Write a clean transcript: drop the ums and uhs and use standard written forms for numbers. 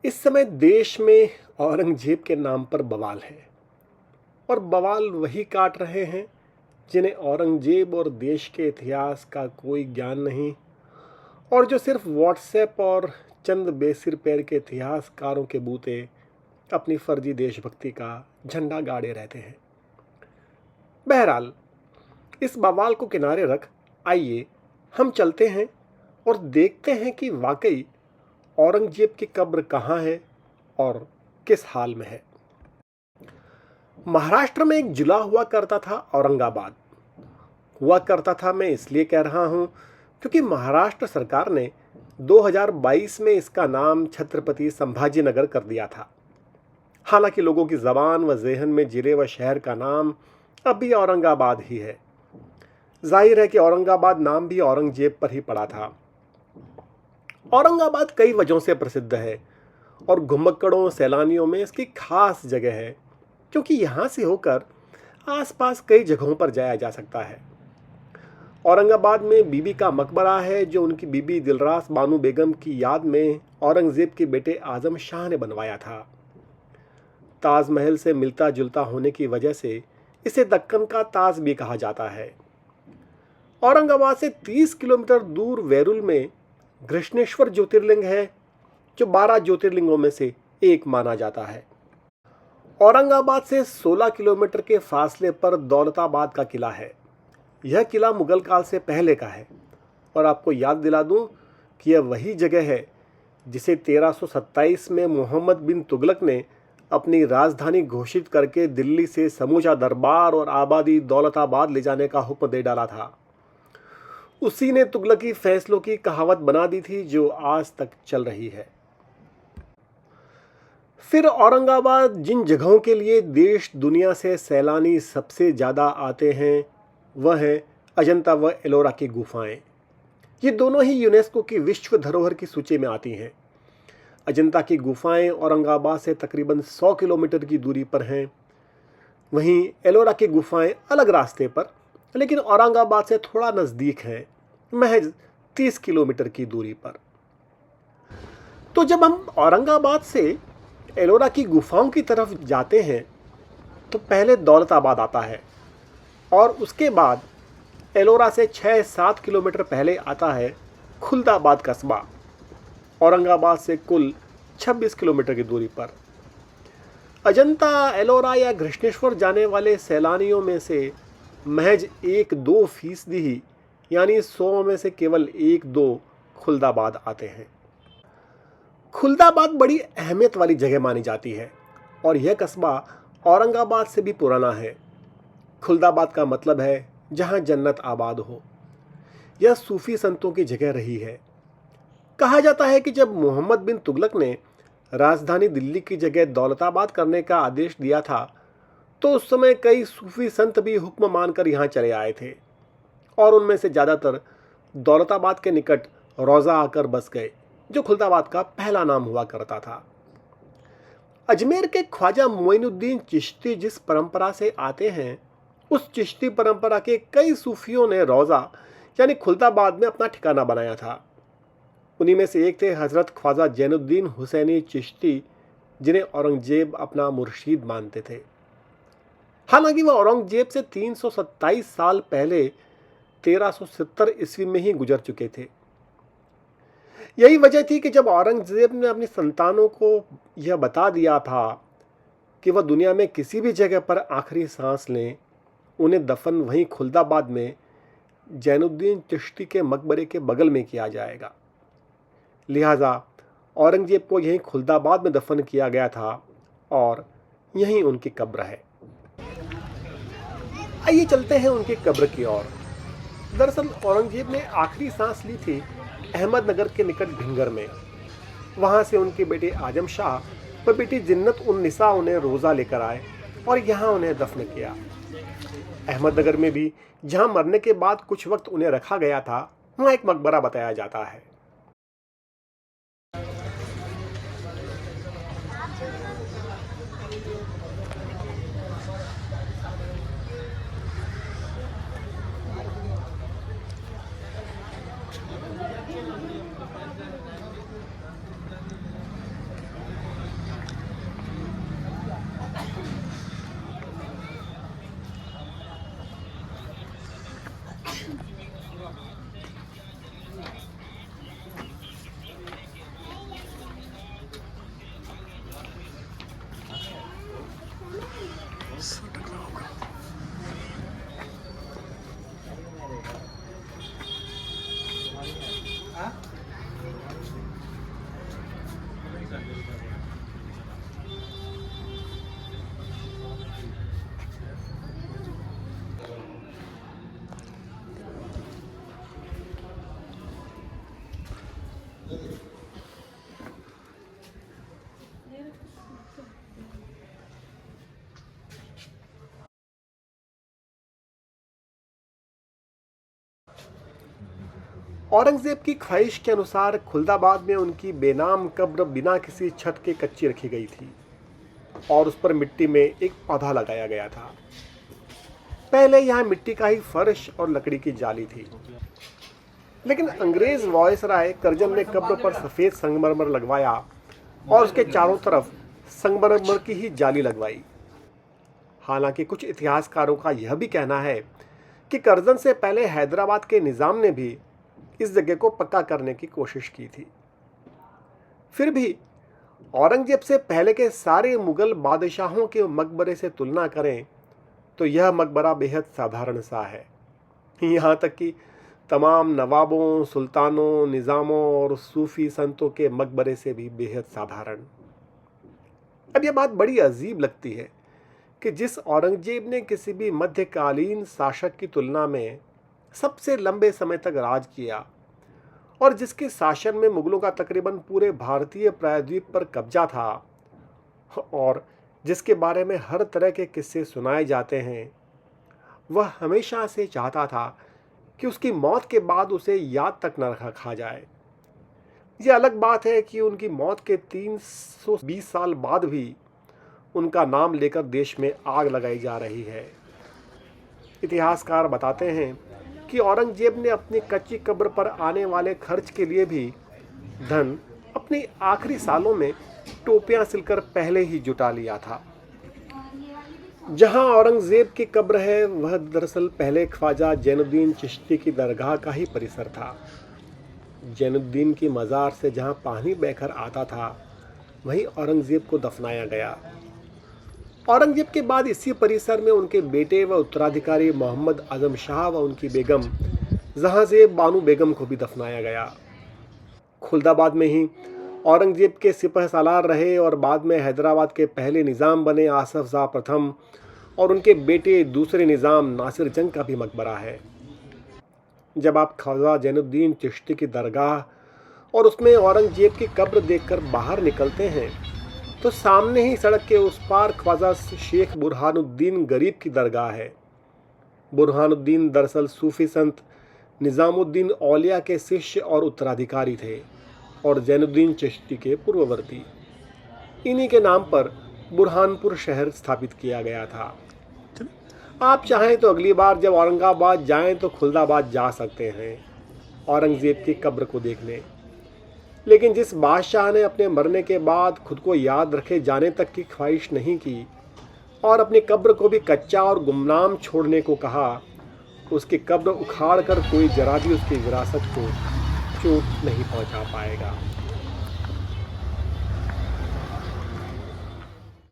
इस समय देश में औरंगजेब के नाम पर बवाल है और बवाल वही काट रहे हैं जिन्हें औरंगजेब और देश के इतिहास का कोई ज्ञान नहीं और जो सिर्फ व्हाट्सएप और चंद बेसिर पैर के इतिहासकारों के बूते अपनी फर्जी देशभक्ति का झंडा गाड़े रहते हैं। बहरहाल, इस बवाल को किनारे रख आइए हम चलते हैं और देखते हैं कि वाकई औरंगजेब की कब्र कहाँ है और किस हाल में है। महाराष्ट्र में एक जिला हुआ करता था औरंगाबाद। हुआ करता था मैं इसलिए कह रहा हूँ क्योंकि महाराष्ट्र सरकार ने 2022 में इसका नाम छत्रपति संभाजीनगर कर दिया था। हालांकि लोगों की ज़बान व ज़हन में जिले व शहर का नाम अब भी औरंगाबाद ही है। जाहिर है कि औरंगाबाद नाम भी औरंगजेब पर ही पड़ा था। औरंगाबाद कई वजहों से प्रसिद्ध है और घुमक्कड़ों सैलानियों में इसकी खास जगह है क्योंकि यहाँ से होकर आसपास कई जगहों पर जाया जा सकता है। औरंगाबाद में बीबी का मकबरा है जो उनकी बीबी दिलरास बानो बेगम की याद में औरंगजेब के बेटे आजम शाह ने बनवाया था। ताजमहल से मिलता जुलता होने की वजह से इसे दक्कन का ताज भी कहा जाता है। औरंगाबाद से 30 किलोमीटर दूर वेरुल में घृष्णेश्वर ज्योतिर्लिंग है जो 12 ज्योतिर्लिंगों में से एक माना जाता है। औरंगाबाद से 16 किलोमीटर के फासले पर दौलताबाद का किला है। यह किला मुगल काल से पहले का है और आपको याद दिला दूं कि यह वही जगह है जिसे 1327 में मोहम्मद बिन तुगलक ने अपनी राजधानी घोषित करके दिल्ली से समूचा दरबार और आबादी दौलताबाद ले जाने का हुक्म दे डाला था। उसी ने तुगलकी फैसलों की कहावत बना दी थी जो आज तक चल रही है। फिर औरंगाबाद जिन जगहों के लिए देश दुनिया से सैलानी सबसे ज़्यादा आते हैं वह है अजंता व एलोरा की गुफाएं। ये दोनों ही यूनेस्को की विश्व धरोहर की सूची में आती हैं। अजंता की गुफाएं औरंगाबाद से तकरीबन 100 किलोमीटर की दूरी पर हैं। वहीं एलोरा की गुफाएं अलग रास्ते पर लेकिन औरंगाबाद से थोड़ा नज़दीक हैं, महज 30 किलोमीटर की दूरी पर। तो जब हम औरंगाबाद से एलोरा की गुफाओं की तरफ जाते हैं तो पहले दौलताबाद आता है और उसके बाद एलोरा से 6-7 किलोमीटर पहले आता है खुलदाबाद कस्बा, औरंगाबाद से कुल 26 किलोमीटर की दूरी पर। अजंता, एलोरा या घृष्णेश्वर जाने वाले सैलानियों में से महज 1-2% ही यानी 100 में से केवल 1-2 खुलदाबाद आते हैं। खुलदाबाद बड़ी अहमियत वाली जगह मानी जाती है और यह कस्बा औरंगाबाद से भी पुराना है। खुलदाबाद का मतलब है जहां जन्नत आबाद हो। यह सूफी संतों की जगह रही है। कहा जाता है कि जब मोहम्मद बिन तुगलक ने राजधानी दिल्ली की जगह दौलताबाद करने का आदेश दिया था तो उस समय कई सूफी संत भी हुक्म मानकर यहाँ चले आए थे और उनमें से ज़्यादातर दौलताबाद के निकट रोज़ा आकर बस गए जो खुलदाबाद का पहला नाम हुआ करता था। अजमेर के ख्वाजा मोइनुद्दीन चिश्ती जिस परंपरा से आते हैं उस चिश्ती परंपरा के कई सूफियों ने रोज़ा यानी खुलदाबाद में अपना ठिकाना बनाया था। उन्हीं में से एक थे हज़रत ख्वाजा जैनुद्दीन हुसैनी चिश्ती जिन्हें औरंगजेब अपना मुर्शीद मानते थे। हालांकि वह औरंगजेब से 327 साल पहले 1370 ईस्वी में ही गुजर चुके थे। यही वजह थी कि जब औरंगजेब ने अपनी संतानों को यह बता दिया था कि वह दुनिया में किसी भी जगह पर आखिरी सांस लें, उन्हें दफन वहीं खुलदाबाद में जैनुद्दीन चिश्ती के मकबरे के बगल में किया जाएगा। लिहाजा औरंगजेब को यहीं खुलदाबाद में दफन किया गया था और यहीं उनकी कब्र है। आइए चलते हैं उनकी कब्र की ओर। दरअसल औरंगजेब ने आखिरी सांस ली थी अहमदनगर के निकट भिंगर में। वहां से उनके बेटे आजम शाह व बेटी जिन्नत उन निसा उन्हें रोज़ा लेकर आए और यहाँ उन्हें दफन किया। अहमदनगर में भी जहाँ मरने के बाद कुछ वक्त उन्हें रखा गया था वहाँ एक मकबरा बताया जाता है। औरंगजेब की ख्वाहिश के अनुसार खुलदाबाद में उनकी बेनाम कब्र बिना किसी छत के कच्ची रखी गई थी और उस पर मिट्टी में एक पौधा लगाया गया था। पहले यहाँ मिट्टी का ही फर्श और लकड़ी की जाली थी, लेकिन अंग्रेज वायसराय करजन ने कब्र पर सफेद संगमरमर लगवाया और उसके चारों तरफ संगमरमर की ही जाली लगवाई। हालांकि कुछ इतिहासकारों का यह भी कहना है कि करजन से पहले हैदराबाद के निजाम ने भी इस जगह को पक्का करने की कोशिश की थी। फिर भी औरंगजेब से पहले के सारे मुगल बादशाहों के मकबरे से तुलना करें तो यह मकबरा बेहद साधारण सा है। यहाँ तक कि तमाम नवाबों, सुल्तानों, निज़ामों और सूफी संतों के मकबरे से भी बेहद साधारण। अब यह बात बड़ी अजीब लगती है कि जिस औरंगजेब ने किसी भी मध्यकालीन शासक की तुलना में सबसे लंबे समय तक राज किया और जिसके शासन में मुगलों का तकरीबन पूरे भारतीय प्रायद्वीप पर कब्जा था और जिसके बारे में हर तरह के किस्से सुनाए जाते हैं, वह हमेशा से चाहता था कि उसकी मौत के बाद उसे याद तक न रखा जाए। यह अलग बात है कि उनकी मौत के 320 साल बाद भी उनका नाम लेकर देश में आग लगाई जा रही है। इतिहासकार बताते हैं कि औरंगजेब ने अपनी कच्ची कब्र पर आने वाले खर्च के लिए भी धन अपने आखिरी सालों में टोपियां सिलकर पहले ही जुटा लिया था। जहां औरंगजेब की कब्र है वह दरअसल पहले ख्वाजा जैनुद्दीन चिश्ती की दरगाह का ही परिसर था। जैनुद्दीन की मज़ार से जहां पानी बहकर आता था वहीं औरंगजेब को दफनाया गया। औरंगजेब के बाद इसी परिसर में उनके बेटे व उत्तराधिकारी मोहम्मद आजम शाह व उनकी बेगम जहांजेब बानो बेगम को भी दफनाया गया। खुलदाबाद में ही औरंगजेब के सिपह सालार रहे और बाद में हैदराबाद के पहले निज़ाम बने आसफ शाह प्रथम और उनके बेटे दूसरे निज़ाम नासिर जंग का भी मकबरा है। जब आप ख्वाजा जैनुद्दीन चिश्ती की दरगाह और उसमें औरंगजेब की कब्र देखकर बाहर निकलते हैं तो सामने ही सड़क के उस पार ख्वाजा शेख बुरहानुद्दीन गरीब की दरगाह है। बुरहानुद्दीन दरअसल सूफी संत निज़ामुद्दीन औलिया के शिष्य और उत्तराधिकारी थे और जैनुद्दीन चिश्ती के पूर्ववर्ती। इन्हीं के नाम पर बुरहानपुर शहर स्थापित किया गया था। आप चाहें तो अगली बार जब औरंगाबाद जाएं तो खुलदाबाद जा सकते हैं औरंगजेब की कब्र को देखने। लेकिन जिस बादशाह ने अपने मरने के बाद खुद को याद रखे जाने तक की ख्वाहिश नहीं की और अपनी कब्र को भी कच्चा और गुमनाम छोड़ने को कहा, उसकी कब्र उखाड़ कर कोई जरा भी उसकी विरासत को चोट नहीं पहुंचा पाएगा।